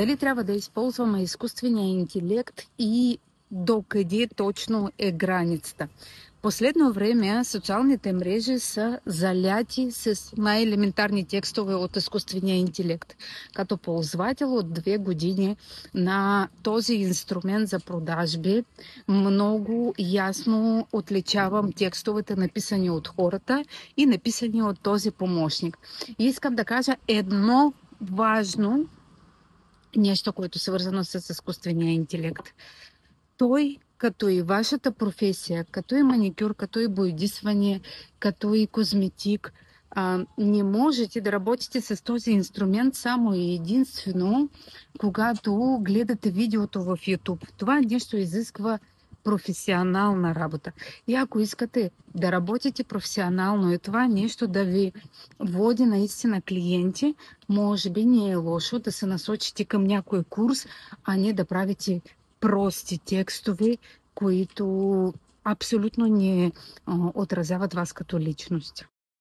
Дали трябва да използваме изкуствения интелект и докъде точно е границата? Последно време социалните мрежи са заляти с най-елементарни текстове от изкуствения интелект. Като ползвател от 2 години на този инструмент за продажби, много ясно отличавам текстовете, написани от хората и написани от този помощник. И искам да кажа едно важно нещо, което е свързано с изкуствения интелект. Той, като и вашата професия, като и маникюр, като и боядисване, като и козметик, не можете да работите с този инструмент само и единствено, когато гледате видеото в YouTube. Това нещо изисква професионална работа. И ако искате да работите професионално и това нещо да ви води наистина клиенти, може би не е лошо да се насочите към някой курс, а не да правите прости текстове, които абсолютно не отразяват вас като личност.